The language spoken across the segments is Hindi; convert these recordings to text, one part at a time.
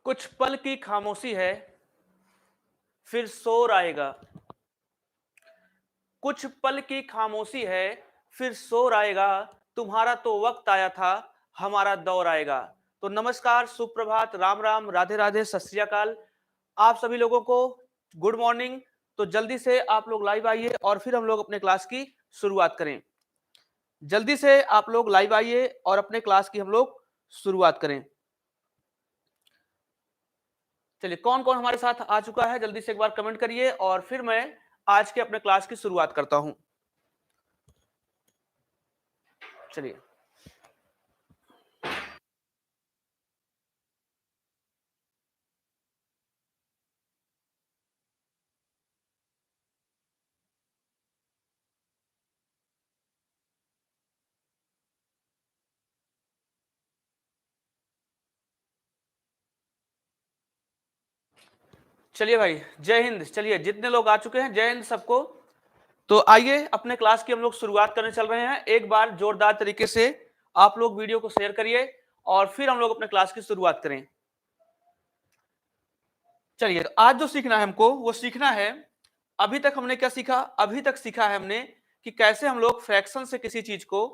कुछ पल की खामोशी है, फिर शोर आएगा। कुछ पल की खामोशी है, फिर शोर आएगा। तुम्हारा तो वक्त आया था, हमारा दौर आएगा। तो नमस्कार, सुप्रभात, राम राम, राधे राधे, सत श्री अकाल। आप सभी लोगों को गुड मॉर्निंग। तो जल्दी से आप लोग लाइव आइए और फिर हम लोग अपने क्लास की शुरुआत करें। जल्दी से आप लोग लाइव आइए और अपने क्लास की हम लोग शुरुआत करें। चलिए, कौन कौन हमारे साथ आ चुका है जल्दी से एक बार कमेंट करिए और फिर मैं आज के अपने क्लास की शुरुआत करता हूं। चलिए, चलिए भाई, जय हिंद। चलिए, जितने लोग आ चुके हैं, जय हिंद सबको। तो आइए अपने क्लास की हम लोग शुरुआत करने चल रहे हैं। एक बार जोरदार तरीके से आप लोग वीडियो को शेयर करिए और फिर हम लोग अपने क्लास की शुरुआत करें। चलिए, तो आज जो सीखना है हमको, वो सीखना है, अभी तक हमने क्या सीखा? अभी तक सीखा है हमने कि कैसे हम लोग फ्रैक्शन से किसी चीज को,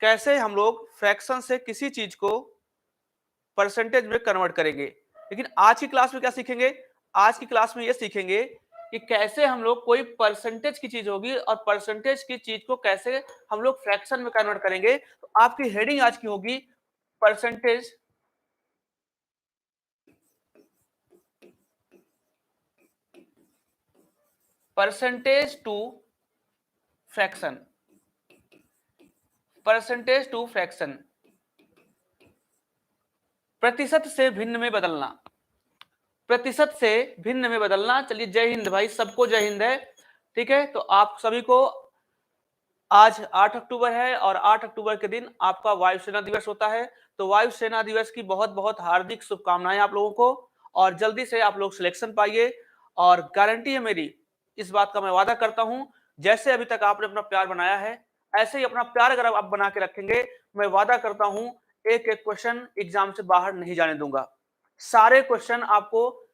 कैसे हम लोग फ्रैक्शन से किसी चीज को परसेंटेज में कन्वर्ट करेंगे। लेकिन आज की क्लास में क्या सीखेंगे? आज की क्लास में ये सीखेंगे कि कैसे हम लोग, कोई परसेंटेज की चीज होगी और परसेंटेज की चीज को कैसे हम लोग फ्रैक्शन में कन्वर्ट करेंगे। तो आपकी हेडिंग आज की होगी percentage, percentage to fraction, percentage to fraction, प्रतिशत से भिन्न में बदलना, प्रतिशत से भिन्न में बदलना। चलिए, जय हिंद भाई, सबको जय हिंद है। ठीक है, तो आप सभी को आज 8 अक्टूबर है और 8 अक्टूबर के दिन आपका वायुसेना दिवस होता है। तो वायुसेना दिवस की बहुत बहुत हार्दिक शुभकामनाएं आप लोगों को। और जल्दी से आप लोग सिलेक्शन पाइए और गारंटी है मेरी, इस बात का मैं वादा करता हूं, जैसे अभी तक आपने अपना प्यार बनाया है, ऐसे ही अपना प्यार अगर आप बना के रखेंगे, मैं वादा करता हूं एक एक क्वेश्चन एग्जाम से बाहर नहीं जाने दूंगा। सारे क्वेश्चन आपको,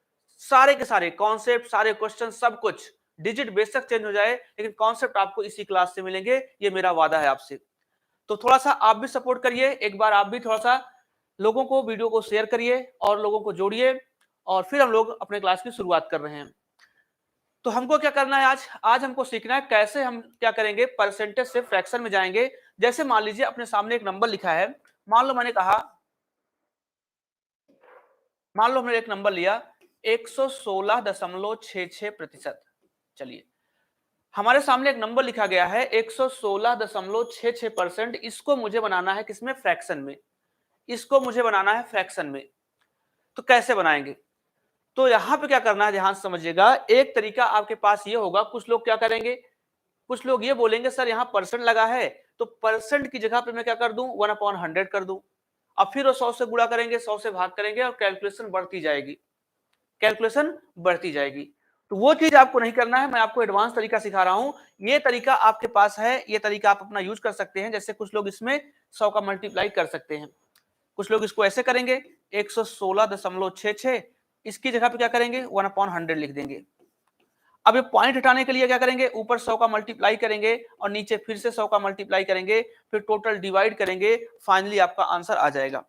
सारे के सारे कॉन्सेप्ट, सारे क्वेश्चन, सब कुछ, डिजिट बेशक चेंज हो जाए लेकिन कॉन्सेप्ट आपको इसी क्लास से मिलेंगे, ये मेरा वादा है आपसे। तो थोड़ा सा आप भी सपोर्ट करिए, एक बार आप भी थोड़ा सा लोगों को वीडियो को शेयर करिए और लोगों को जोड़िए और फिर हम लोग अपने क्लास की शुरुआत कर रहे हैं। तो हमको क्या करना है आज? आज हमको सीखना है कैसे हम क्या करेंगे, परसेंटेज से फ्रैक्शन में जाएंगे। जैसे मान लीजिए अपने सामने एक नंबर लिखा है, मान लो मैंने कहा, मान लो हमने एक नंबर लिया 116.66%। चलिए, हमारे सामने एक नंबर लिखा गया है 116.66%। इसको मुझे बनाना है किसमें? फ्रैक्शन में। इसको मुझे बनाना है फ्रैक्शन में। तो कैसे बनाएंगे? तो यहां पे क्या करना है, ध्यान से समझिएगा। एक तरीका आपके पास ये होगा, कुछ लोग क्या करेंगे, कुछ लोग ये बोलेंगे सर यहाँ परसेंट लगा है तो परसेंट की जगह पे मैं क्या कर दूं, 1/100 कर दूं। अब फिर वो 100 से गुणा करेंगे, 100 से भाग करेंगे और कैलकुलेशन बढ़ती जाएगी, कैलकुलेशन बढ़ती जाएगी। तो वो चीज आपको नहीं करना है, मैं आपको एडवांस तरीका सिखा रहा हूं। ये तरीका आपके पास है, ये तरीका आप अपना यूज कर सकते हैं। जैसे कुछ लोग इसमें 100 का मल्टीप्लाई कर सकते हैं, कुछ लोग इसको ऐसे करेंगे 116.66, इसकी जगह पे क्या करेंगे, 1/100 लिख देंगे। अब ये पॉइंट हटाने के लिए क्या करेंगे, ऊपर 100 का मल्टीप्लाई करेंगे और नीचे फिर से 100 का मल्टीप्लाई करेंगे, फिर टोटल डिवाइड करेंगे, फाइनली आपका आंसर आ जाएगा।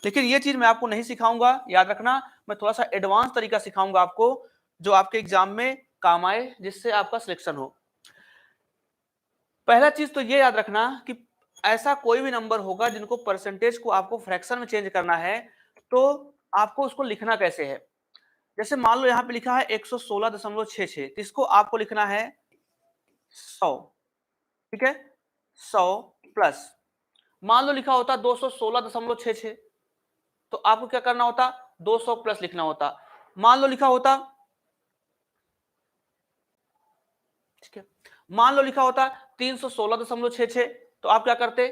लेकिन ये चीज मैं आपको नहीं सिखाऊंगा, याद रखना, मैं थोड़ा सा एडवांस तरीका सिखाऊंगा आपको जो आपके एग्जाम में काम आए, जिससे आपका सिलेक्शन हो। पहला चीज तो ये याद रखना कि ऐसा कोई भी नंबर होगा जिनको परसेंटेज को आपको फ्रैक्शन में चेंज करना है, तो आपको उसको लिखना कैसे है। जैसे मान लो यहाँ पे लिखा है 116.66, तो इसको आपको लिखना है 100। ठीक है, 100 प्लस, मान लो लिखा होता 216.66, तो आपको क्या करना होता, 200 प्लस लिखना होता। मान लो लिखा होता, ठीक है, मान लो लिखा होता 316.66, तो आप क्या करते,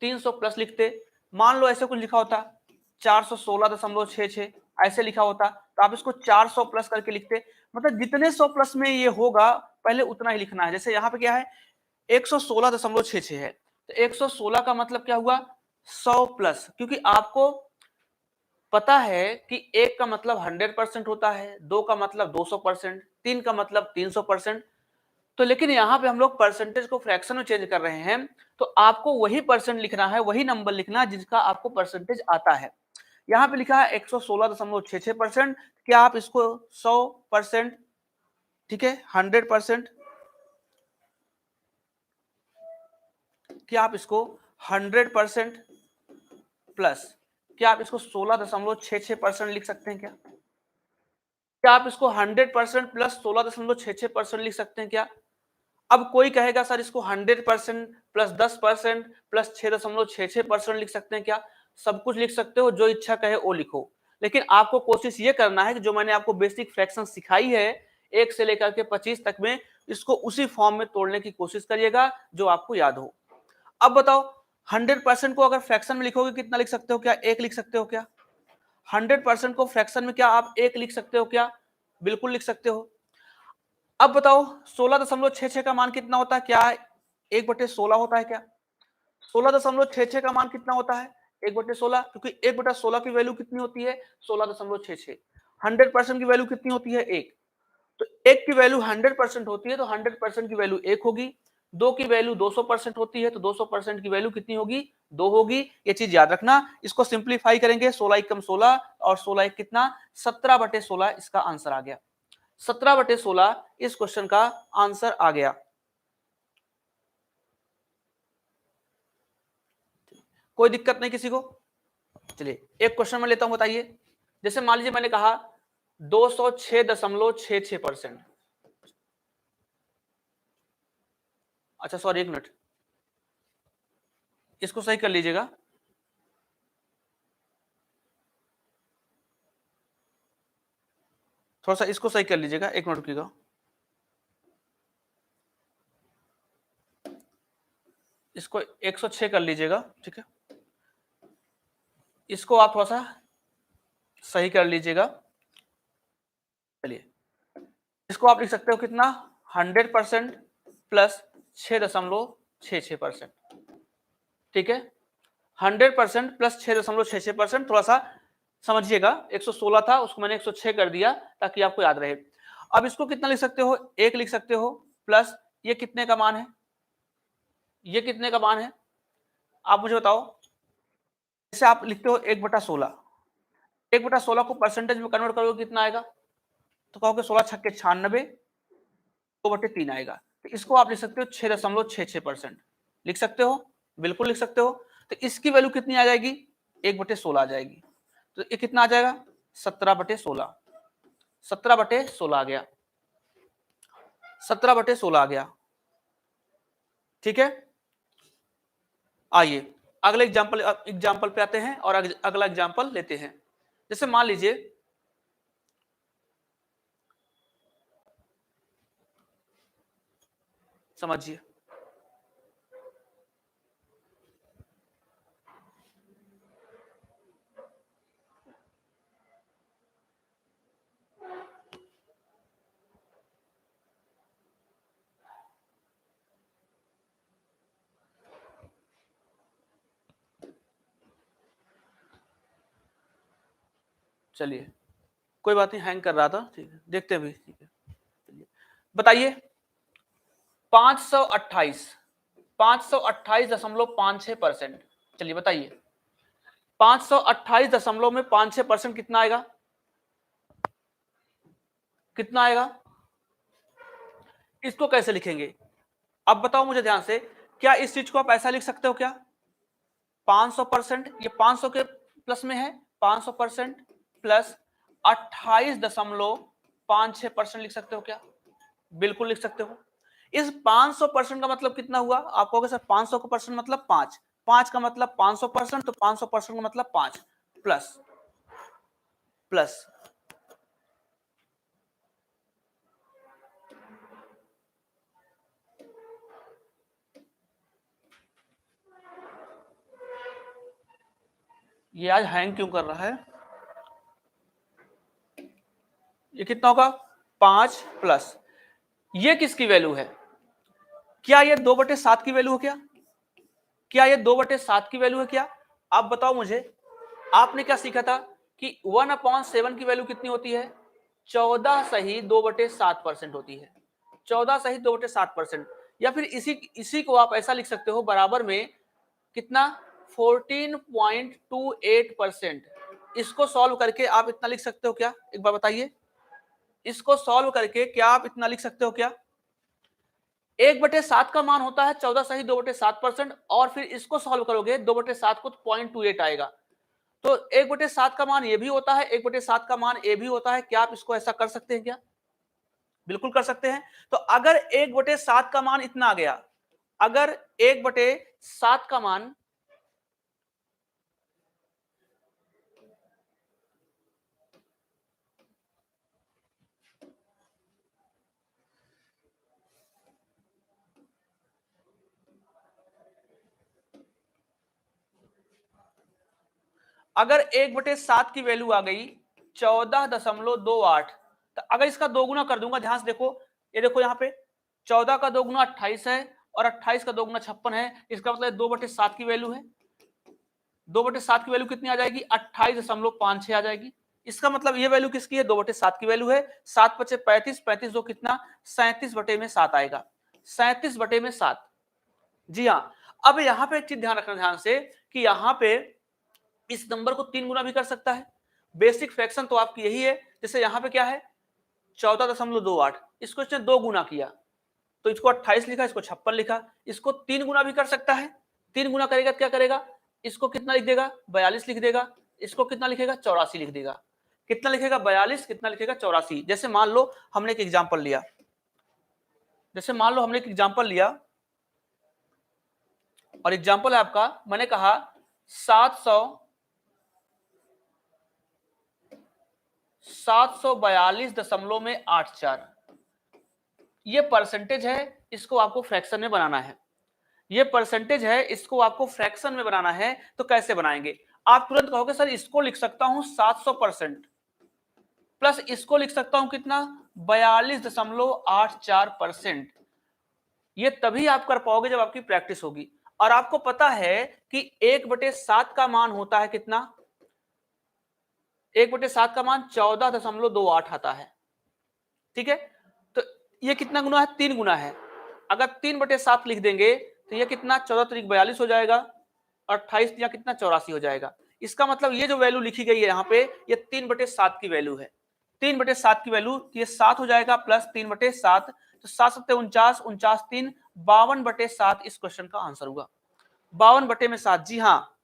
300 प्लस लिखते। मान लो ऐसे कुछ लिखा होता 416.66, ऐसे लिखा होता, तो आप इसको 400 प्लस करके लिखते। मतलब जितने 100 प्लस में ये होगा पहले उतना ही लिखना है। जैसे यहाँ पे क्या है, 116.66 है, तो 116 का मतलब क्या हुआ, 100 प्लस, क्योंकि आपको पता है कि 1 का मतलब 100% होता है, 2 का मतलब 200%, 3 का मतलब 300%। तो लेकिन यहाँ पे हम लोग परसेंटेज को फ्रैक्शन में चेंज कर रहे हैं, तो आपको वही परसेंट लिखना है, वही नंबर लिखना है जिसका आपको परसेंटेज आता है। यहाँ पे लिखा है 116.66%। क्या आप इसको 100%, ठीक है, 100%, क्या आप इसको 100% प्लस, क्या आप इसको 16.66% लिख सकते हैं? क्या आप इसको 100% प्लस 16.66% लिख सकते हैं क्या? अब कोई कहेगा सर इसको 100% प्लस 10% प्लस 6.66% लिख सकते हैं क्या? सब कुछ लिख सकते हो, जो इच्छा कहे वो लिखो, लेकिन आपको कोशिश ये करना है कि जो मैंने आपको बेसिक फ्रैक्शन सिखाई है 1 से लेकर के 25 तक में, इसको उसी फॉर्म में तोड़ने की कोशिश करिएगा जो आपको याद हो। अब बताओ 100% को अगर फ्रैक्शन में लिखोगे कितना लिख सकते हो? क्या 1 लिख सकते हो क्या? 100% को फ्रैक्शन में क्या आप 1 लिख सकते हो क्या? बिल्कुल लिख सकते हो। अब बताओ 16.66 का मान कितना होता है? क्या 1/16 होता है क्या? 16.66 का मान कितना होता है? 1/16, क्योंकि 1/16 की वैल्यू कितनी होती है? 16.66। 100% की वैल्यू कितनी होती है? 1। तो 1 की वैल्यू 100% होती है तो 100% की वैल्यू 1 होगी। 2 की वैल्यू 200% होती है तो 200% की वैल्यू कितनी होगी? 2 होगी। ये चीज याद रखना। इसको सिंप्लीफाई करेंगे, 16 एकम 16 और 16 एक कितना? 17/16 इसका आंसर आ गया। 17/16 इस क्वेश्चन का आंसर आ गया। कोई दिक्कत नहीं किसी को? चलिए एक क्वेश्चन मैं लेता हूं, बताइए। जैसे मान लीजिए मैंने कहा 206.66%। अच्छा सॉरी, एक मिनट, इसको सही कर लीजिएगा। थोड़ा सा इसको सही कर लीजिएगा, एक मिनट रुकिएगा। इसको 106 कर लीजिएगा, ठीक है। इसको आप थोड़ा सा सही कर लीजिएगा। चलिए इसको आप लिख सकते हो कितना? 100% प्लस 6.66%, ठीक है। 100% प्लस 6.66%, थोड़ा सा समझिएगा। 116 था, उसको मैंने 106 कर दिया ताकि आपको याद रहे। अब इसको कितना लिख सकते हो? 1 लिख सकते हो, प्लस ये कितने का मान है? ये कितने का मान है आप मुझे बताओ। जैसे आप लिखते हो 1/16, 1/16 को परसेंटेज में कन्वर्ट करोगे कितना आएगा? तो कहोगे 16 छक्के 96, 2/3 आएगा। तो इसको आप लिख सकते हो 6.66%। लिख सकते हो, बिल्कुल लिख सकते हो। तो इसकी वैल्यू कितनी आ जाएगी? 1/16 आ जाएगी। तो ये कितना आ जाएगा? 17/16। 17/16 आ गया, 17/16 आ गया, ठीक है। आइए अगले एग्जाम्पल पे आते हैं और अगला एग्जाम्पल लेते हैं। जैसे मान लीजिए समझिए, चलिए कोई बात नहीं, हैंग कर रहा था, ठीक है, देखते हैं भी, ठीक है। चलिए बताइए 528, 528.56%। चलिए बताइए 528 दशमलव में 5-6% कितना आएगा? कितना आएगा? इसको कैसे लिखेंगे? अब बताओ मुझे ध्यान से, क्या इस चीज को आप ऐसा लिख सकते हो क्या? 500%, ये 500 के प्लस में है, 500% प्लस 28.56% लिख सकते हो क्या? बिल्कुल लिख सकते हो। इस 500% का मतलब कितना हुआ? आप कहोगे सर 500 का परसेंट मतलब 5, 5 का मतलब 500%, तो 500% का मतलब 5 प्लस प्लस ये आज हैंग क्यों कर रहा है? ये कितना होगा? 5 प्लस ये किसकी वैल्यू है? क्या ये 2/7 की वैल्यू है क्या? क्या ये 2/7 की वैल्यू है क्या? आप बताओ मुझे, आपने क्या सीखा था कि 1/7 की वैल्यू कितनी होती है? 14 सही 2/7% होती है। 14 सही 2/7%। या फिर इसी को आप ऐसा लिख सकते हो, बराबर में कितना? 14.28%। इसको सॉल्व करके आप इतना लिख सकते हो क्या? एक बार बताइए, इसको सॉल्व करके क्या आप इतना लिख सकते हो क्या? 1/7 का मान होता है 14 सही 2/7%, और फिर इसको सॉल्व करोगे 2/7 को 0.28 आएगा। तो 1/7 का मान ये भी होता है, 1/7 का मान ये भी होता है। क्या आप इसको ऐसा कर सकते हैं क्या? बिल्कुल कर सकते हैं। तो अगर 1/7 का मान इतना आ गया, अगर 1/7 का मान अगर 1/7 की वैल्यू आ गई 14.28, तो अगर इसका दोगुना कर दूंगा, ध्यान से देखो, ये देखो यहाँ पे 14 का दोगुना 28 है और 28 का दोगुना 56 है। इसका मतलब 2/7 की वैल्यू है। 2/7 की वैल्यू कितनी आ जाएगी? 28.56 आ जाएगी। इसका मतलब ये वैल्यू किसकी है? 2/7 की वैल्यू है। 7 × 35, 35 दो कितना? 37/7 आएगा। 37/7। जी हाँ। अब यहाँ पे एक चीज ध्यान रखना, ध्यान से, कि यहाँ पे इस नंबर को 3 गुना भी कर सकता है। बेसिक फ्रैक्शन तो आपकी यही है। जैसे यहाँ पे क्या है? 14.28, इसको इसने 2 गुना किया, तो इसको 28 लिखा, इसको 56 लिखा। इसको 3 गुना भी कर सकता है। 3 गुना करेगा तो क्या करेगा? इसको कितना लिख देगा? 42 लिख देगा। इसको कितना लिखेगा? 84 लिख देगा। कितना लिखेगा? 42। कितना लिखेगा? 84। जैसे मान लो हमने एक एग्जाम्पल लिया, और एग्जाम्पल है आपका, मैंने कहा 742.84। ये परसेंटेज है, इसको आपको फ्रैक्शन में बनाना है। ये परसेंटेज है, इसको आपको फ्रैक्शन में बनाना है। तो कैसे बनाएंगे? आप तुरंत कहोगे सर इसको लिख सकता हूं 700% प्लस इसको लिख सकता हूं कितना? 42.84%। ये तभी आप कर पाओगे जब आपकी प्रैक्टिस होगी। और आपको पता है कि 1/7 का मान होता है कितना? 1/7 का मान 14.28 आता है। ठीक है, तो ये कितना गुना है? 3 गुना है। अगर 3/7 लिख देंगे तो ये कितना? 14 × 42 हो जाएगा, 28 या कितना? 84 हो जाएगा। इसका मतलब ये जो वैल्यू लिखी गई है यहाँ पे, ये 3/7 की वैल्यू है। 3/7 की वैल्यू, ये 7 हो जाएगा प्लस 3/7, तो 7 7 49, 49 3, 52/7 इस क्वेश्चन का आंसर होगा। 52/7, जी हाँ,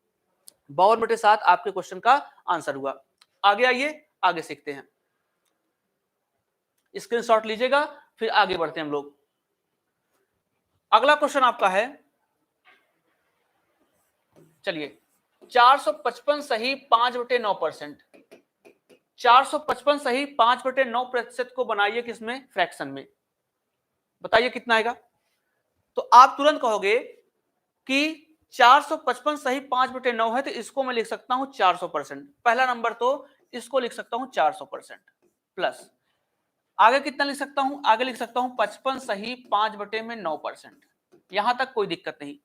52/7 आपके क्वेश्चन का आंसर हुआ। आगे आइए, आगे सीखते हैं। स्क्रीनशॉट लीजिएगा, फिर आगे बढ़ते हैं हम लोग। अगला क्वेश्चन आपका है, चलिए, 455 सही 5/9%। 455 सही 5/9% को बनाइए किसमें? फ्रैक्शन में। बताइए कितना आएगा? तो आप तुरंत कहोगे कि 455 सही 5/9 है, तो इसको मैं लिख सकता हूं 400%। पहला नंबर तो इसको लिख सकता हूं 400%, प्लस आगे कितना लिख सकता हूं? आगे लिख सकता हूं 55 सही 5/9%। यहां तक कोई दिक्कत नहीं।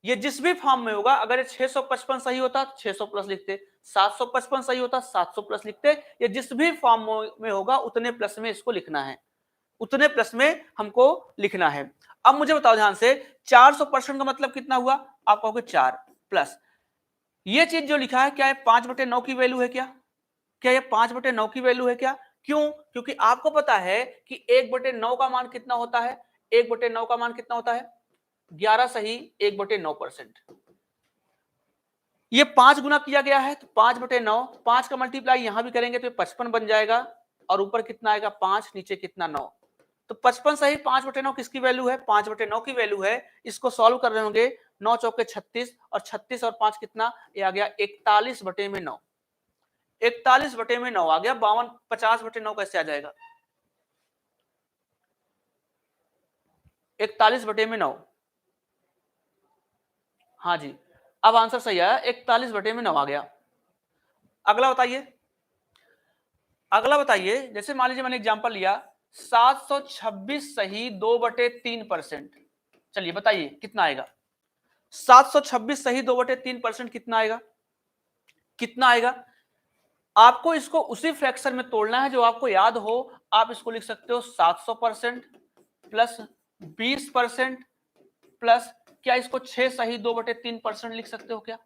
ये जिस भी फॉर्म में होगा, अगर 655 सही होता 600 प्लस लिखते, 755 सही होता 700 प्लस लिखते। ये जिस भी फॉर्म में होगा उतने प्लस में इसको लिखना है, उतने प्लस में हमको लिखना है। अब मुझे बताओ ध्यान से, 400% का मतलब कितना हुआ? आप कहोगे 4 प्लस ये चीज जो लिखा है, क्या ये 5/9 की वैल्यू है? क्या ये 5/9 की वैल्यू है क्या? क्यों? क्योंकि आपको पता है कि 1/9 का मान कितना होता है? 1/9 का मान कितना होता है? 11 सही 1/9%। ये 5 गुना किया गया है, तो 5/9, 5 का मल्टीप्लाई यहां भी करेंगे तो 55 बन जाएगा, और ऊपर कितना आएगा? 5, नीचे कितना? 9। तो 55 सही 5/9 किसकी वैल्यू है? 5/9 की वैल्यू है। इसको सॉल्व कर रहे होंगे, 9 चौके 36, और 36 और 5 कितना? ये आ गया 41/9। 41/9 आ गया। 50/9 कैसे आ जाएगा? 41/9। हाँ जी, अब आंसर सही आया, 41/9 आ गया। अगला बताइए, अगला बताइए, जैसे मान लीजिए मैंने एग्जांपल लिया 726 सही 2/3%। चलिए बताइए कितना आएगा? 726 सही 2/3% कितना आएगा? कितना आएगा? आपको इसको उसी फ्रैक्शन में तोड़ना है जो आपको याद हो। आप इसको लिख सकते हो 700% प्लस 20% प्लस, क्या इसको 6 सही 2/3% लिख सकते हो क्या?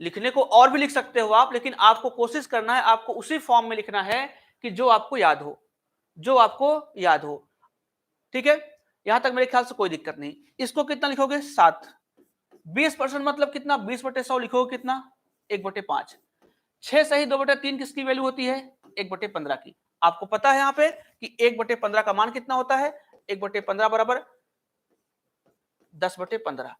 लिखने को और भी लिख सकते हो आप, लेकिन आपको कोशिश करना है, आपको उसी फॉर्म में लिखना है कि जो आपको याद हो, जो आपको याद हो। ठीक है, यहां तक मेरे ख्याल से कोई दिक्कत नहीं। इसको कितना लिखोगे? 7। 20% मतलब कितना? 20/100 लिखोगे कितना? 1/5। 6 सही 2/3 किसकी वैल्यू होती है? 1/15 की। आपको पता है यहां पे कि 1/15 का मान कितना होता है? 1/15 बराबर 10/15।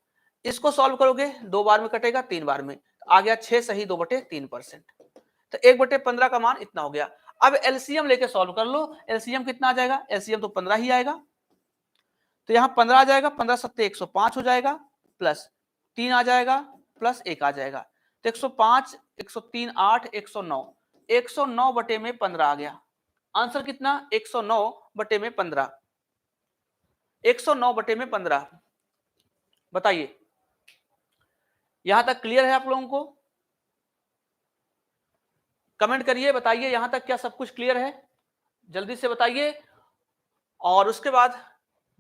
इसको सॉल्व करोगे, 2 बार में कटेगा, 3 बार में आ गया 6 सही 2/3%। तो 1/15 का मान इतना हो गया। अब एलसीएम लेके सॉल्व कर लो। एलसीएम कितना आ जाएगा? एलसीएम तो 15 ही आएगा, तो यहां 15 आ जाएगा, 15 सत्ते 105 हो जाएगा, प्लस 3 आ जाएगा, प्लस 1 आ जाएगा, तो 105 103 8 109 109 बटे में 15 आ गया। आंसर कितना? 109 बटे में 15। 109 बटे में 15। बताइए, यहां तक क्लियर है आप लोगों को? कमेंट करिए, बताइए यहां तक क्या सब कुछ क्लियर है? जल्दी से बताइए। और उसके बाद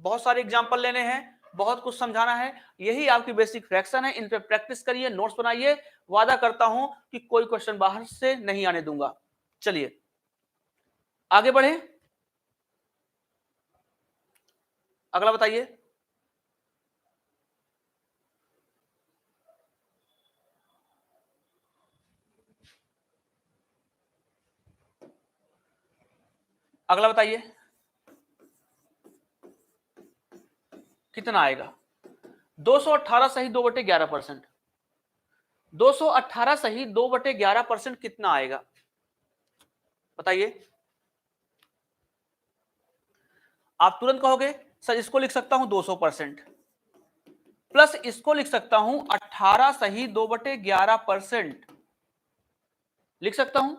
बहुत सारे एग्जाम्पल लेने हैं, बहुत कुछ समझाना है। यही आपकी बेसिक फ्रैक्शन है, इन पे प्रैक्टिस करिए, नोट्स बनाइए। वादा करता हूं कि कोई क्वेश्चन बाहर से नहीं आने दूंगा। चलिए आगे बढ़े, अगला बताइए। अगला बताइए कितना आएगा? 218 सही 2/11%। 218 सही 2/11% कितना आएगा? बताइए। आप तुरंत कहोगे सर इसको लिख सकता हूं 200%, प्लस इसको लिख सकता हूं 18 सही 2/11%। लिख सकता हूं।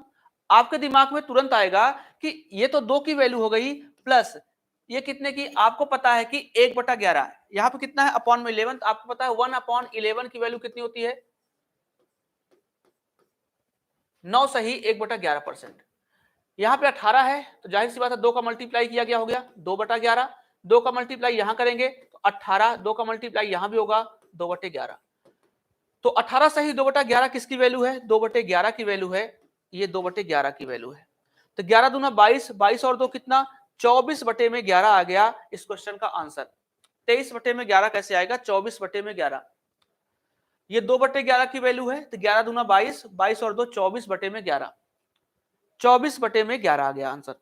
आपके दिमाग में तुरंत आएगा कि ये तो 2 की वैल्यू हो गई, प्लस ये कितने की? आपको पता है कि 1/11, यहां पे कितना है? अपॉन में 11, आपको पता है 1/11 की वैल्यू कितनी होती है? 9 सही 1/11%। यहां पे 18 है, तो जाहिर सी बात है 2 का मल्टीप्लाई किया गया, हो गया 2/11। 2 का मल्टीप्लाई यहां करेंगे तो 18, 2 का मल्टीप्लाई यहां भी होगा 2/11। तो 18 सही 2/11 किसकी वैल्यू है? 2/11 की वैल्यू है, ये 2/11 की वैल्यू है। तो 11 दूना 22, 22 और 2 कितना? 24/11 आ गया इस क्वेश्चन का आंसर। 23/11 कैसे आएगा? 24/11। ये 2/11 की वैल्यू है, तो 11 दूना 22, 22 और 2 24/11। 24/11 आ गया आंसर।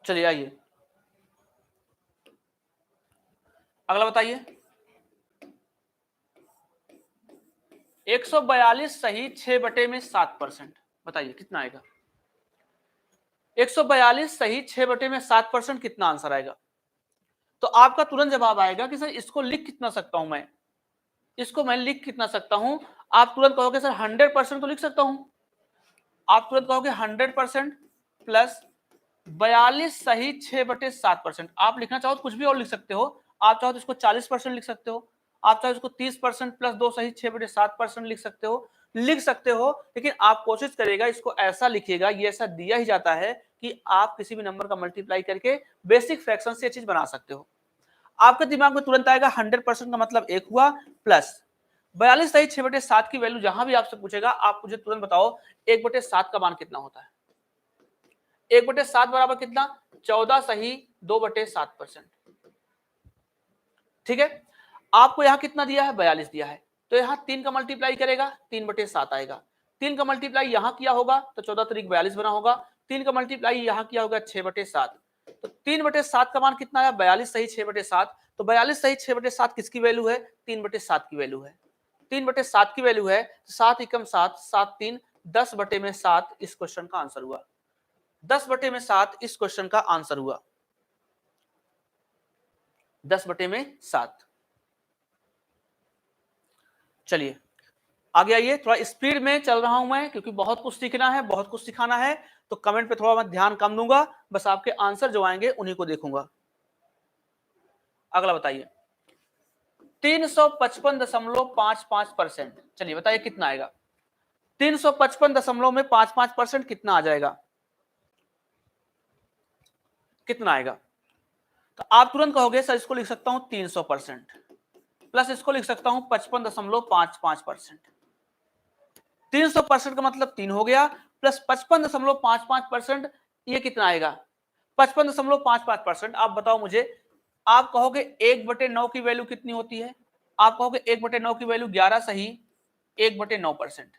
चलिए आइए अगला बताइए। 142 सही 6/7%। बताइए कितना आएगा? 142 सही 6/7% कितना आंसर आएगा? तो आपका तुरंत जवाब आएगा कि सर इसको लिख कितना सकता हूं मैं? इसको मैं लिख कितना सकता हूं? आप तुरंत कहोगे सर 100% तो लिख सकता हूं। आप तुरंत कहोगे 100% प्लस 42 सही 6/7%। आप लिखना चाहो तो कुछ भी और लिख सकते हो। आप चाहो तो इसको 40% लिख सकते हो, आप चाहो इसको 30% प्लस 2 सही 6/7% लिख सकते हो। लिख सकते हो, लेकिन आप कोशिश करेगा इसको ऐसा लिखिएगा, ये ऐसा दिया ही जाता है कि आप किसी भी नंबर का मल्टीप्लाई करके बेसिक फ्रैक्शन से ये चीज बना सकते हो। आपके दिमाग में तुरंत आएगा 100% का मतलब 1 हुआ, प्लस 42 सही 6/7 की वैल्यू जहां भी आपसे पूछेगा आप मुझे तुरंत बताओ 1/7 का मान कितना होता है? 1/7 बराबर कितना? 14 सही 2/7%। ठीक है, आपको यहां कितना दिया है? 42 दिया है, तो यहां 3 का मल्टीप्लाई करेगा 3/7 आएगा। 3 का मल्टीप्लाई यहां किया होगा तो 14 तरीक 42 बना होगा। 3 का मल्टीप्लाई यहां किया होगा 6/7, तो 3/7 का मान कितना आया? 42 सही 6/7। तो 42 सही 6/7 किसकी वैल्यू है? 3/7 की वैल्यू है। 3/7 की वैल्यू है, 7 एकम 7, 7 3 10/7 इस क्वेश्चन का आंसर हुआ। 10/7 इस क्वेश्चन का आंसर हुआ। 10/7। चलिए आगे आइए, थोड़ा स्पीड में चल रहा हूं मैं क्योंकि बहुत कुछ सीखना है, बहुत कुछ सिखाना है, तो कमेंट पे थोड़ा मैं ध्यान कम दूंगा, बस आपके आंसर जो आएंगे उन्हीं को देखूंगा। अगला बताइए 355.55%, चलिए बताइए कितना आएगा। 355 में 5-5% कितना आ जाएगा, कितना आएगा? तो आप तुरंत कहोगे सर इसको लिख सकता हूं 300% प्लस इसको लिख सकता हूं 55.55%। 300% का मतलब 3 हो गया, प्लस 55.55%, ये कितना आएगा? 55.55%। आप बताओ मुझे, आप कहोगे 1/9 की वैल्यू कितनी होती है? आप कहोगे 1/9 की वैल्यू 11 सही 1/9%,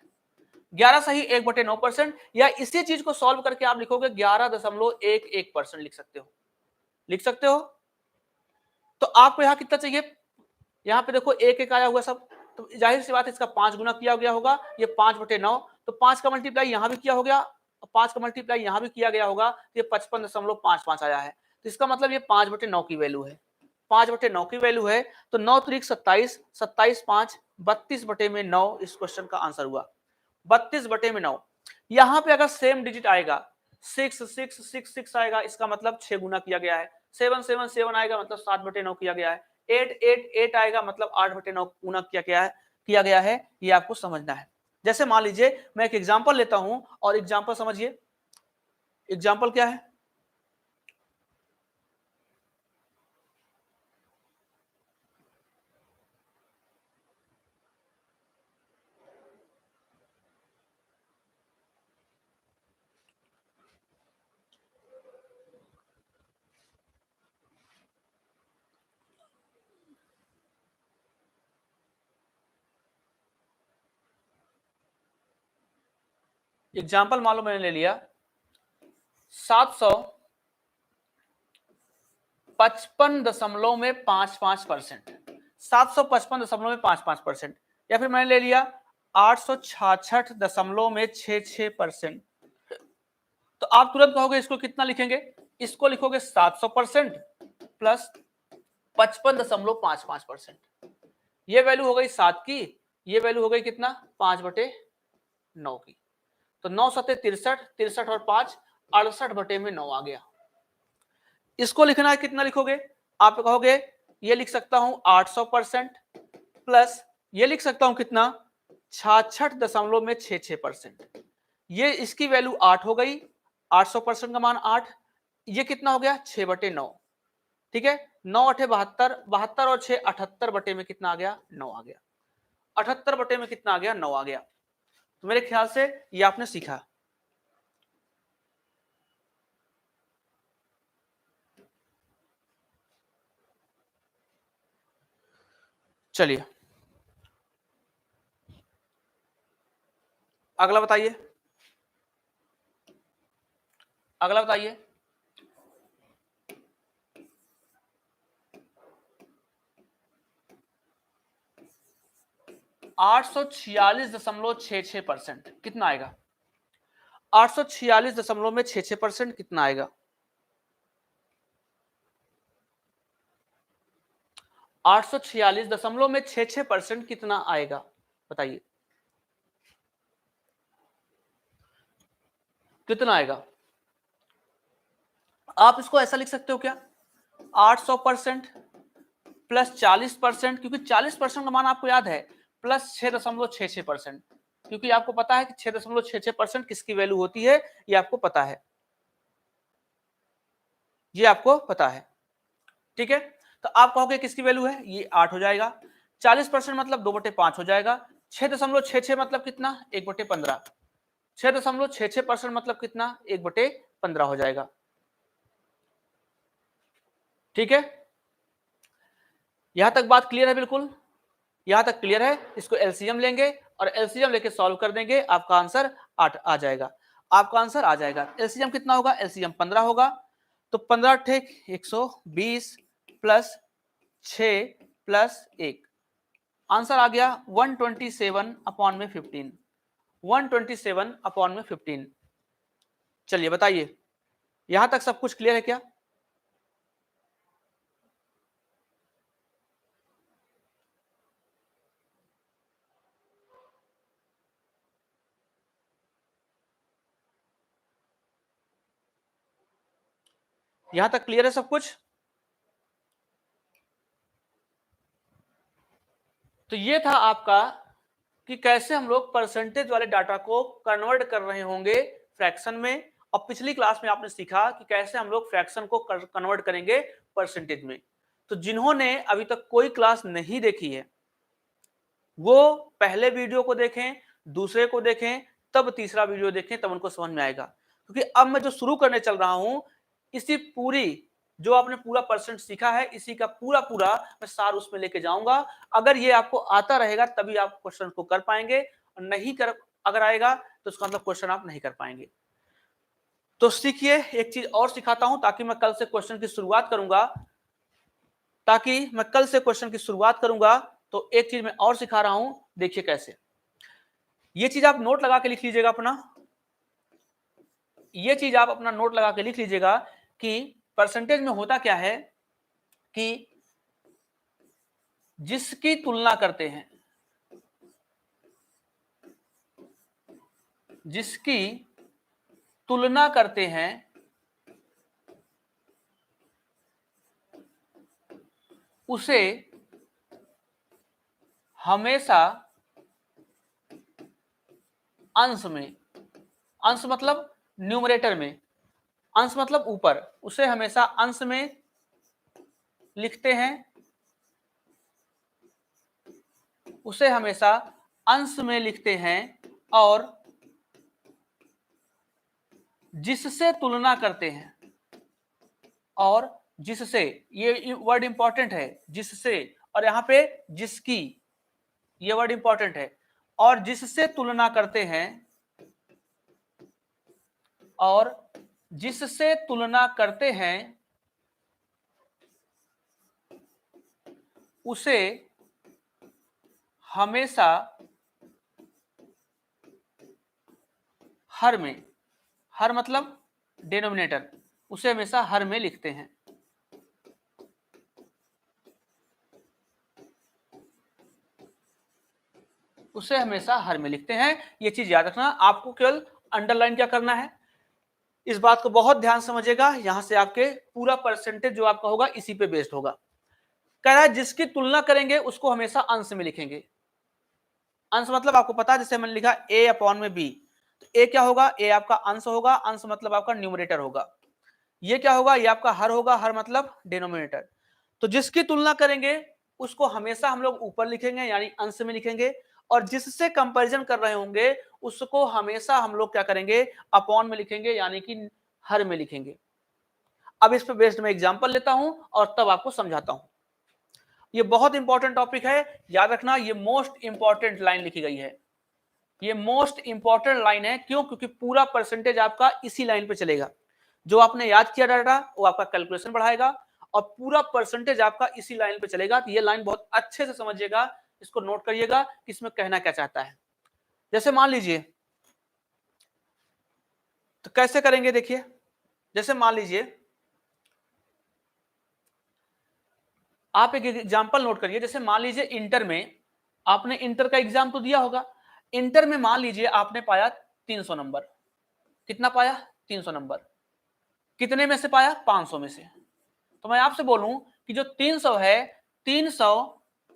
11 सही 1/9%, या इसी चीज को सॉल्व करके आप लिखोगे 11.11% लिख सकते हो, लिख सकते हो। तो आपको यहां कितना चाहिए? यहां पे देखो एक एक आया हुआ सब, तो जाहिर सी बात है इसका 5 गुना किया गया होगा, ये 5/9, तो 5 का मल्टीप्लाई यहां भी किया हो गया, 5 का मल्टीप्लाई यहां भी किया गया होगा, तो ये 55.55 आया है। तो इसका मतलब ये 5/9 की वैल्यू है, 5/9 की वैल्यू है। तो 9 त्रिक 27, 27 5 32/9 इस क्वेश्चन का आंसर हुआ, 32/9। यहां पे अगर सेम डिजिट आएगा 6 6 6 6 आएगा, इसका मतलब 6 गुना किया गया है। 7 7 7 आएगा मतलब 7/9 किया गया है। 8 8 8 आएगा मतलब 8/9 गुना किया गया है। ये आपको समझना है। जैसे मान लीजिए मैं एक एग्जांपल लेता हूं और एग्जांपल समझिए। एग्जांपल क्या है? एग्जांपल मान लो मैंने ले लिया 755.55%, 755.55%, या फिर मैंने ले लिया 866.66%। तो आप तुरंत कहोगे इसको कितना लिखेंगे? इसको लिखोगे 700% प्लस 55.55%। ये वैल्यू हो गई 7 की, ये वैल्यू हो गई कितना? 5/9 की। तो 9 सत्ते 63, 63 और 5 68/9 आ गया। इसको लिखना है, कितना लिखोगे? आप कहोगे ये लिख सकता हूं 800% प्लस ये लिख सकता हूं कितना? 66.66%। ये इसकी वैल्यू 8 हो गई, 800% का मान 8, ये कितना हो गया? 6/9। ठीक है, 9 8 72, 72 और 6 78 बटे में कितना आ गया? 9 आ गया। 78 बटे में कितना आ गया? 9 आ गया। तो मेरे ख्याल से ये आपने सीखा। चलिए अगला बताइए, अगला बताइए। 846.66% कितना आएगा? 846.66% कितना आएगा? 846.66% कितना आएगा? बताइए कितना आएगा? आप इसको ऐसा लिख सकते हो क्या? 800% प्लस 40%, क्योंकि 40% का मान आपको याद है, प्लस 6.66%, क्योंकि आपको पता है कि 6.66% किसकी वैल्यू होती है, ये आपको पता है, ये आपको पता है। ठीक है, तो आप कहोगे किसकी वैल्यू है? ये 8 हो जाएगा। 40% मतलब 2/5 हो जाएगा। 6.66 मतलब कितना? 1/15। 6.66% मतलब कितना? 1/15 हो जाएगा। ठीक है, यहां तक बात क्लियर है? बिल्कुल यहां तक क्लियर है। इसको एलसीएम लेंगे और एलसीएम लेके सॉल्व कर देंगे, आपका आंसर 8 आ जाएगा, आपका आंसर आ जाएगा। एलसीएम कितना होगा? एलसीएम 15 होगा, तो 15 ठेक 120 प्लस 6 प्लस 1, आंसर आ गया 127/15, 127/15। चलिए बताइए, यहां तक सब कुछ क्लियर है क्या? यहां तक क्लियर है सब कुछ? तो ये था आपका कि कैसे हम लोग परसेंटेज वाले डाटा को कन्वर्ट कर रहे होंगे फ्रैक्शन में, और पिछली क्लास में आपने सीखा कि कैसे हम लोग फ्रैक्शन को कन्वर्ट करेंगे परसेंटेज में। तो जिन्होंने अभी तक कोई क्लास नहीं देखी है वो पहले वीडियो को देखें, दूसरे को देखें, तब तीसरा वीडियो देखें, तब उनको समझ में आएगा। क्योंकि अब मैं जो शुरू करने चल रहा हूं, इसी पूरी जो आपने पूरा परसेंट सीखा है, इसी का पूरा पूरा मैं सार उसमें लेके जाऊंगा। अगर ये आपको आता रहेगा तभी आप क्वेश्चन को कर पाएंगे, और नहीं कर अगर आएगा तो उसका मतलब क्वेश्चन आप नहीं कर पाएंगे। तो सीखिए, एक चीज और सिखाता हूं ताकि मैं कल से क्वेश्चन की शुरुआत करूंगा, तो एक चीज मैं और सिखा रहा हूं, देखिए कैसे। ये चीज आप नोट लगा के लिख लीजिएगा अपना, ये चीज आप अपना नोट लगा के लिख लीजिएगा कि परसेंटेज में होता क्या है कि जिसकी तुलना करते हैं, जिसकी तुलना करते हैं उसे हमेशा अंश में, अंश मतलब न्यूमरेटर में, अंश मतलब ऊपर, उसे हमेशा अंश में लिखते हैं, उसे हमेशा अंश में लिखते हैं, और जिससे तुलना करते हैं, और जिससे, ये वर्ड इंपॉर्टेंट है, जिससे, और यहां पे जिसकी, ये वर्ड इंपॉर्टेंट है, और जिससे तुलना करते हैं, और जिससे तुलना करते हैं उसे हमेशा हर में, हर मतलब डिनोमिनेटर, उसे हमेशा हर में लिखते हैं। उसे हमेशा हर में लिखते हैं, ये चीज याद रखना। आपको केवल अंडरलाइन क्या करना है, इस बात को बहुत ध्यान समझिएगा, यहां से आपके पूरा परसेंटेज जो आपका होगा इसी पे बेस्ड होगा। कह रहा है जिसकी तुलना करेंगे उसको हमेशा अंश में लिखेंगे। अंश मतलब आपको पता है, जैसे मैंने लिखा a अपॉन में b, तो a क्या होगा, a आपका अंश होगा, अंश मतलब आपका न्यूमरेटर होगा। ये क्या होगा, ये आपका हर होगा, हर मतलब डिनोमिनेटर। तो जिसकी तुलना करेंगे उसको हमेशा हम लोग ऊपर लिखेंगे यानी अंश में लिखेंगे, और जिससे कंपैरिजन कर रहे होंगे उसको हमेशा हम लोग क्या करेंगे, अपॉन में लिखेंगे यानी कि हर में लिखेंगे। अब इस पे बेस्ड मैं एग्जांपल लेता हूं और तब आपको समझाता हूं। ये बहुत इंपॉर्टेंट टॉपिक है, याद रखना, ये मोस्ट इंपॉर्टेंट लाइन लिखी गई है, ये मोस्ट इंपॉर्टेंट लाइन है। क्यों? क्योंकि पूरा परसेंटेज आपका इसी लाइन पे चलेगा। जो आपने याद किया डाटा वो आपका कैलकुलेशन बढ़ाएगा, और पूरा परसेंटेज आपका इसी लाइन पे चलेगा। तो ये लाइन बहुत अच्छे से समझिएगा, इसको नोट करिएगा कि इसमें कहना क्या चाहता है। जैसे मान लीजिए, तो कैसे करेंगे देखिए, जैसे मान लीजिए आप एक एग्जांपल नोट करिए। जैसे मान लीजिए इंटर में, आपने इंटर का एग्जाम तो दिया होगा, इंटर में मान लीजिए आपने पाया 300 नंबर। कितना पाया? 300 नंबर। कितने में से पाया? 500 में से। तो मैं आपसे बोलूं कि जो 300 है, 300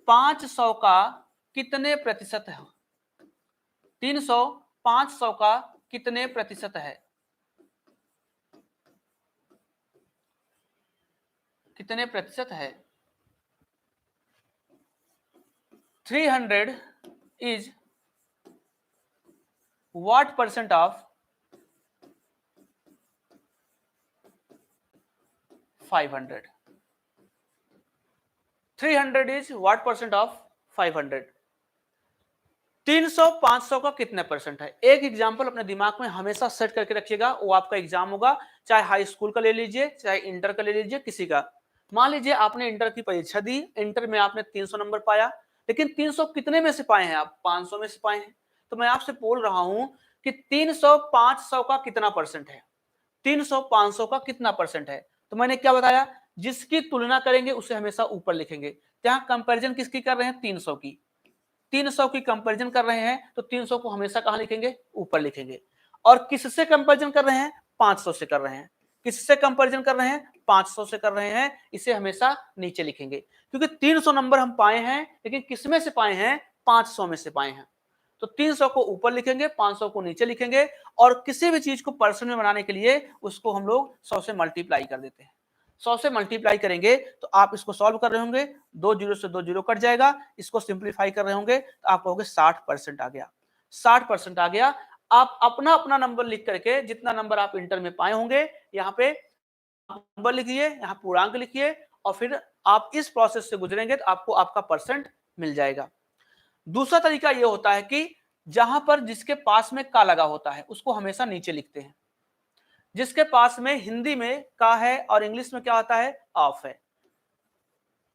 500 का कितने प्रतिशत है? 300 500 का कितने प्रतिशत है? कितने प्रतिशत है? 300 is what percent of 500? 300 is what percent of 500? 300 500 का कितने परसेंट है? एक एग्जांपल अपने दिमाग में हमेशा सेट करके रखिएगा, वो आपका एग्जाम होगा, चाहे हाई स्कूल का ले लीजिए, चाहे इंटर का ले लीजिए, किसी का। मान लीजिए आपने इंटर की परीक्षा दी, इंटर में आपने 300 नंबर पाया, लेकिन 300 कितने में से पाए हैं आप? 500 में से पाए हैं। तो मैं आपसे बोल रहा हूं कि 300 500 का कितना परसेंट है? 300 500 का कितना परसेंट है? तो मैंने क्या बताया, जिसकी तुलना करेंगे उसे हमेशा ऊपर लिखेंगे। यहां कंपैरिजन किसकी कर रहे हैं? 300 की। 300 की कंपैरिजन कर रहे हैं तो 300 को हमेशा कहां लिखेंगे? ऊपर लिखेंगे। और किससे कंपैरिजन कर रहे हैं? 500 से कर रहे हैं। किससे कंपैरिजन कर रहे हैं? 500 से कर रहे हैं, इसे हमेशा नीचे लिखेंगे क्योंकि 300 नंबर हम पाए हैं, लेकिन किसमें से पाए हैं? 500 में से पाए हैं। तो 300 को ऊपर लिखेंगे, 500 को नीचे लिखेंगे, और किसी भी चीज को परसेंट में बनाने के लिए उसको हम लोग 100 से मल्टीप्लाई कर देते हैं। 100 से मल्टीप्लाई करेंगे तो आप इसको सॉल्व कर रहे होंगे, 2 जीरो से 2 जीरो कट जाएगा, इसको सिंप्लीफाई कर रहे होंगे तो आप कहोगे 60% आ गया। 60% आ गया। आप अपना अपना नंबर लिख करके, जितना नंबर आप इंटर में पाए होंगे, यहाँ पे नंबर लिखिए, यहाँ पूर्णांक लिखिए, और फिर आप इस प्रोसेस से गुजरेंगे तो आपको आपका परसेंट मिल जाएगा। दूसरा तरीका ये होता है कि जहां पर जिसके पास में का लगा होता है उसको हमेशा नीचे लिखते हैं। जिसके पास में हिंदी में का है और इंग्लिश में क्या होता है? ऑफ है।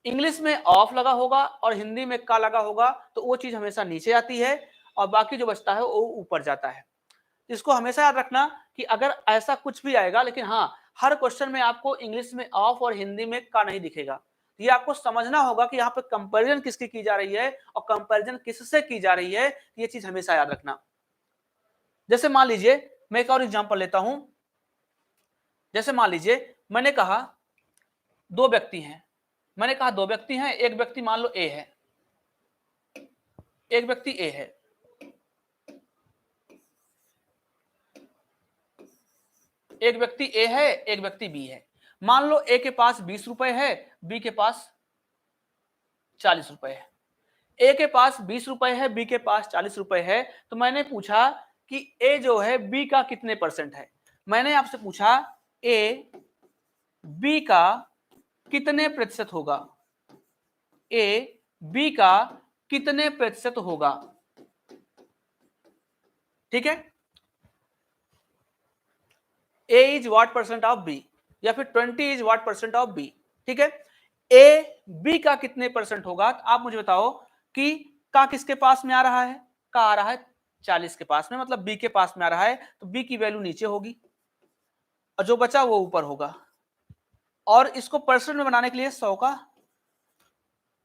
इंग्लिश में ऑफ लगा होगा और हिंदी में का लगा होगा तो वो चीज हमेशा नीचे आती है और बाकी जो बचता है वो ऊपर जाता है। इसको हमेशा याद रखना कि अगर ऐसा कुछ भी आएगा, लेकिन हाँ, हर क्वेश्चन में आपको इंग्लिश में ऑफ और हिंदी में का नहीं दिखेगा। ये आपको समझना होगा कि यहाँ पे कंपैरिजन किसकी की जा रही है और कंपैरिजन किससे की जा रही है, ये चीज हमेशा याद रखना। जैसे मान लीजिए मैं एक और एग्जांपल लेता हूं। जैसे मान लीजिए मैंने कहा दो व्यक्ति हैं, एक व्यक्ति मान लो ए है, एक व्यक्ति ए है, एक व्यक्ति ए है, एक व्यक्ति बी है। मान लो ए के पास 20 रुपए है, बी के पास 40 रुपए है। ए के पास 20 रुपए है, बी के पास 40 रुपए है। तो मैंने पूछा कि ए जो है बी का कितने परसेंट है। मैंने आपसे पूछा ए बी का कितने प्रतिशत होगा, ए बी का कितने प्रतिशत होगा। ठीक है, A is what percent of B, या फिर 20 is what percent of B. ठीक है, ए बी का कितने परसेंट होगा। तो आप मुझे बताओ कि का किसके पास में आ रहा है? का आ रहा है 40 के पास में, मतलब बी के पास में आ रहा है, तो बी की वैल्यू नीचे होगी और जो बचा वो ऊपर होगा। और इसको परसेंट में बनाने के लिए 100 का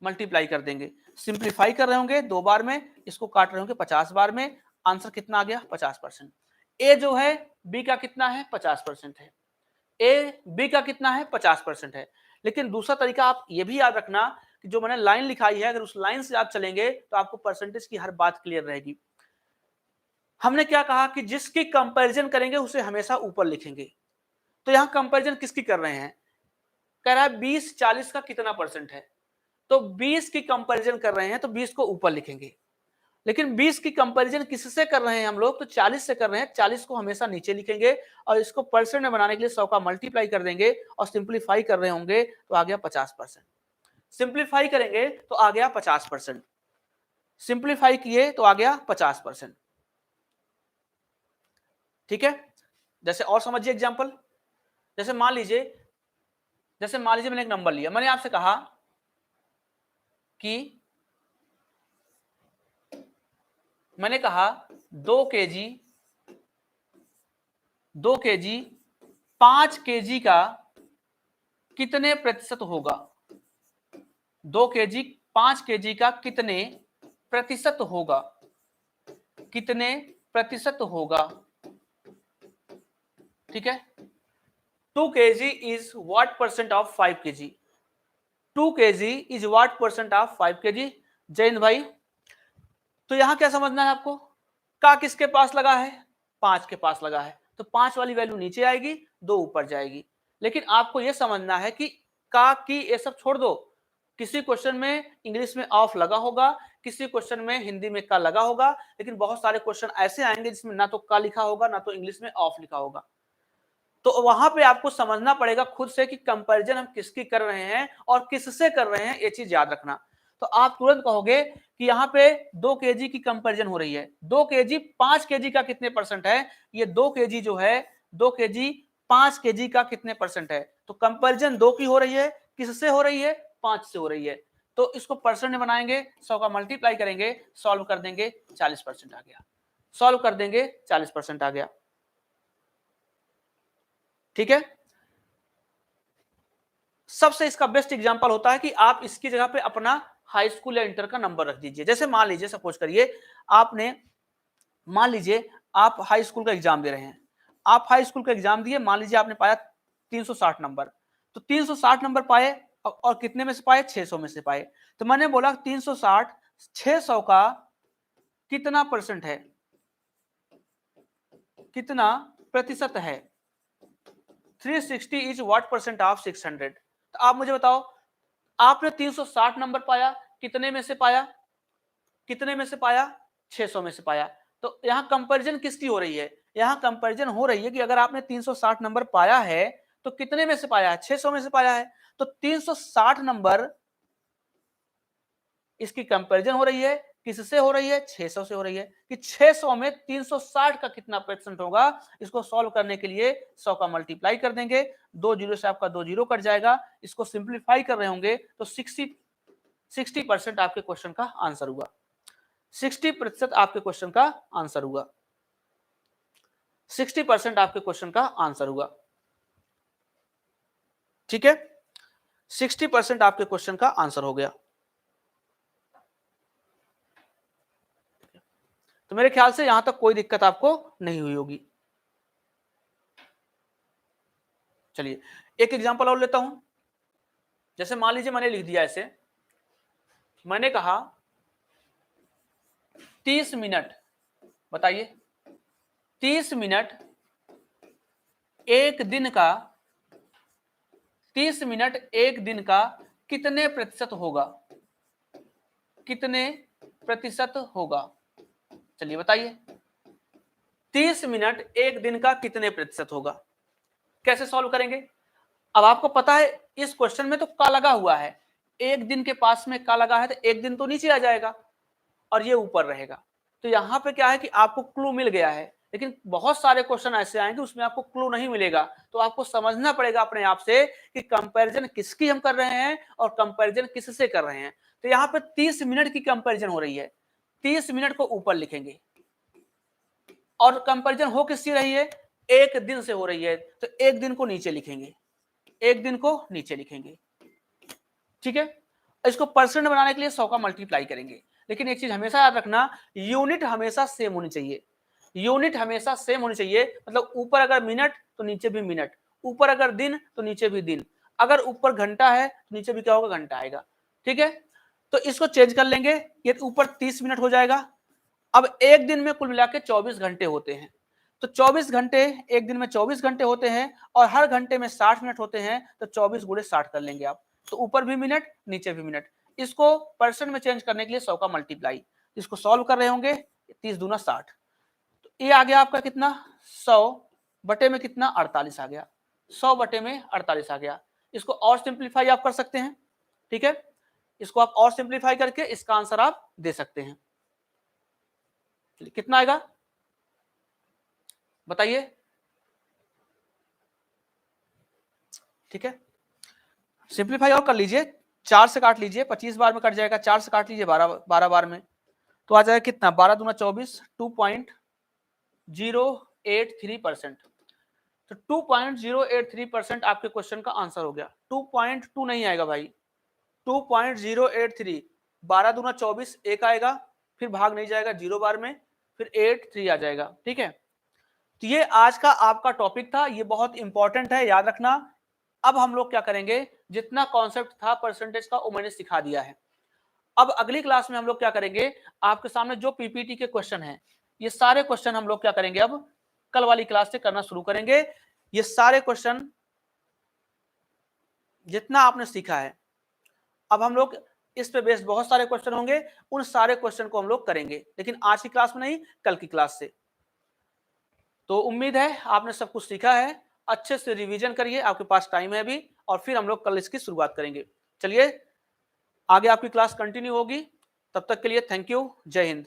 मल्टीप्लाई कर देंगे। सिंप्लीफाई कर रहे होंगे 2 बार में, इसको काट रहे होंगे 50 बार में। आंसर कितना आ गया? 50%। ए जो है बी का कितना है? 50% है। ए बी का कितना है? 50% है। लेकिन दूसरा तरीका आप ये भी याद रखना कि जो मैंने लाइन लिखाई है, अगर उस लाइन से आप चलेंगे तो आपको परसेंटेज की हर बात क्लियर रहेगी। हमने क्या कहा कि जिसकी कंपैरिजन करेंगे उसे हमेशा ऊपर लिखेंगे। तो यहां कंपैरिजन किसकी कर रहे हैं? कह रहा है 20 40 का कितना परसेंट है, तो 20 की कंपैरिजन कर रहे हैं तो 20 को ऊपर लिखेंगे। लेकिन 20 की कंपैरिजन किससे कर रहे हैं हम लोग? तो 40 से कर रहे हैं, 40 को हमेशा नीचे लिखेंगे और इसको परसेंट में बनाने के लिए 100 का मल्टीप्लाई कर देंगे और सिंप्लीफाई कर रहे होंगे तो आ गया 50%। सिंप्लीफाई करेंगे तो आ गया 50%, सिंप्लीफाई किए तो आ गया 50%। ठीक है, जैसे और समझिए एग्जांपल। जैसे मान लीजिए मैंने एक नंबर लिया, मैंने आपसे कहा कि मैंने कहा 2 केजी 5 केजी का कितने प्रतिशत होगा। 2 केजी 5 केजी का कितने प्रतिशत होगा, कितने प्रतिशत होगा। ठीक है, 2 KG is what percent of 5 KG. 2 KG is what percent of 5 KG. Jain भाई, तो यहां क्या समझना है आपको? का किसके पास लगा है? 5 के पास लगा है, तो 5 वाली वैल्यू नीचे आएगी, 2 ऊपर जाएगी। लेकिन आपको यह समझना है कि का की ये सब छोड़ दो। किसी क्वेश्चन में इंग्लिश में ऑफ लगा होगा, किसी क्वेश्चन में हिंदी में का लगा होगा, लेकिन बहुत सारे क्वेश्चन ऐसे आएंगे जिसमें ना तो का लिखा होगा ना तो इंग्लिश में ऑफ लिखा होगा। तो वहां पे आपको समझना पड़ेगा खुद से कि कंपैरिजन हम किसकी कर रहे हैं और किससे कर रहे हैं, ये चीज याद रखना। तो आप तुरंत कहोगे कि यहाँ पे 2 केजी की कंपैरिजन हो रही है। 2 केजी 5 केजी का कितने परसेंट है? ये 2 केजी जो है 2 केजी 5 केजी का कितने परसेंट है? तो कंपैरिजन 2 की हो रही है, किससे हो रही है? 5 से हो रही है। तो इसको परसेंट में बनाएंगे, 100 का मल्टीप्लाई करेंगे, सॉल्व कर देंगे, 40% आ गया। सॉल्व कर देंगे, 40% आ गया। ठीक है, सबसे इसका बेस्ट एग्जांपल होता है कि आप इसकी जगह पे अपना हाई स्कूल या इंटर का नंबर रख दीजिए। जैसे मान लीजिए सपोज करिए मान लीजिए आप हाई स्कूल का एग्जाम दे रहे हैं। आप हाई स्कूल का एग्जाम दिए, मान लीजिए आपने पाया 360 नंबर। तो 360 नंबर पाए और कितने में से पाए? 600 में से पाए। तो मैंने बोला 360 600 का कितना परसेंट है, कितना प्रतिशत है? 360 इज व्हाट परसेंट ऑफ 600? तो आप मुझे बताओ, आपने 360 नंबर पाया, कितने में से पाया? कितने में से पाया? 600 में से पाया। तो यहां कंपैरिजन किसकी हो रही है? यहां कंपैरिजन हो रही है कि अगर आपने 360 नंबर पाया है तो कितने में से पाया है? 600 में से पाया है। तो 360 नंबर इसकी कंपैरिजन हो रही है, किससे हो रही है? 600 से हो रही है कि 600 में 360 का कितना परसेंट होगा। इसको सॉल्व करने के लिए 100 का मल्टीप्लाई कर देंगे, 2 जीरो से आपका 2 जीरो कट जाएगा। इसको सिंप्लीफाई कर रहे होंगे तो 60% आपके क्वेश्चन का आंसर हुआ। 60% आपके क्वेश्चन का आंसर हुआ। 60% आपके क्वेश्चन का आंसर हुआ। ठीक है, 60% आपके क्वेश्चन का आंसर हो गया। तो मेरे ख्याल से यहां तक कोई दिक्कत आपको नहीं हुई होगी। चलिए एक एग्जांपल और लेता हूं। जैसे मान लीजिए मैंने लिख दिया ऐसे, मैंने कहा 30 मिनट, बताइए 30 मिनट एक दिन का, 30 मिनट एक दिन का कितने प्रतिशत होगा? कितने प्रतिशत होगा? चलिए बताइए 30 मिनट एक दिन का कितने प्रतिशत होगा? कैसे सॉल्व करेंगे? अब आपको पता है इस क्वेश्चन में तो का लगा हुआ है, एक दिन के पास में का लगा है तो एक दिन तो नीचे आ जाएगा और ये ऊपर रहेगा। तो यहां पे क्या है कि आपको क्लू मिल गया है, लेकिन बहुत सारे क्वेश्चन ऐसे आएंगे उसमें आपको क्लू नहीं मिलेगा। तो आपको समझना पड़ेगा अपने आप से कि कंपैरिजन किसकी हम कर रहे हैं और कंपैरिजन किससे कर रहे हैं। तो यहाँ पे 30 मिनट की कंपैरिजन हो रही है, 30 मिनट को ऊपर लिखेंगे और कंपैरिजन हो किससे रही है? एक दिन से हो रही है, तो एक दिन को नीचे लिखेंगे, एक दिन को नीचे लिखेंगे। ठीक है, इसको परसेंट बनाने के लिए 100 का मल्टीप्लाई करेंगे। लेकिन एक चीज हमेशा याद रखना, यूनिट हमेशा सेम होनी चाहिए। यूनिट हमेशा सेम होनी चाहिए, मतलब ऊपर अगर मिनट तो नीचे भी मिनट, ऊपर अगर दिन तो नीचे भी दिन, अगर ऊपर घंटा है तो नीचे भी क्या होगा? घंटा आएगा। ठीक है, तो इसको चेंज कर लेंगे, ये ऊपर 30 मिनट हो जाएगा। अब एक दिन में कुल मिला के 24 घंटे होते हैं, तो 24 घंटे एक दिन में 24 घंटे होते हैं और हर घंटे में 60 मिनट होते हैं, तो 24 गुणे 60 कर लेंगे आप। तो ऊपर भी मिनट नीचे भी मिनट। इसको परसेंट में चेंज करने के लिए 100 का मल्टीप्लाई, इसको सॉल्व कर रहे होंगे, 30 दूना 60। तो ये आ गया आपका कितना? 100 बटे में कितना? 48 आ गया। 100 बटे में 48 आ गया। इसको और सिंप्लीफाई आप कर सकते हैं। ठीक है, इसको आप और सिंप्लीफाई करके इसका आंसर आप दे सकते हैं। कितना आएगा बताइए? ठीक है, सिंप्लीफाई और कर लीजिए, 4 से काट लीजिए, 25 बार में कट जाएगा, 4 से काट लीजिए 12 बार में, तो आ जाएगा कितना? 12 दूना 24, 2.083%। तो 2.083% आपके क्वेश्चन का आंसर हो गया। 2.2 नहीं आएगा भाई, 2.083, 12 दूना 24 एक आएगा, फिर भाग नहीं जाएगा 0 बार में, फिर 83 आ जाएगा। ठीक है, तो ये आज का आपका टॉपिक था, ये बहुत इंपॉर्टेंट है, याद रखना। अब हम लोग क्या करेंगे, जितना कॉन्सेप्ट था परसेंटेज का वो मैंने सिखा दिया है। अब अगली क्लास में हम लोग क्या करेंगे, आपके सामने जो पीपीटी के क्वेश्चन हैं, ये सारे क्वेश्चन हम लोग क्या करेंगे, अब कल वाली क्लास से करना शुरू करेंगे। ये सारे क्वेश्चन जितना आपने सीखा है, अब हम लोग इस पे बेस्ड बहुत सारे क्वेश्चन होंगे, उन सारे क्वेश्चन को हम लोग करेंगे, लेकिन आज की क्लास में नहीं, कल की क्लास से। तो उम्मीद है आपने सब कुछ सीखा है, अच्छे से रिवीजन करिए, आपके पास टाइम है अभी, और फिर हम लोग कल इसकी शुरुआत करेंगे। चलिए आगे आपकी क्लास कंटिन्यू होगी, तब तक के लिए थैंक यू, जय हिंद।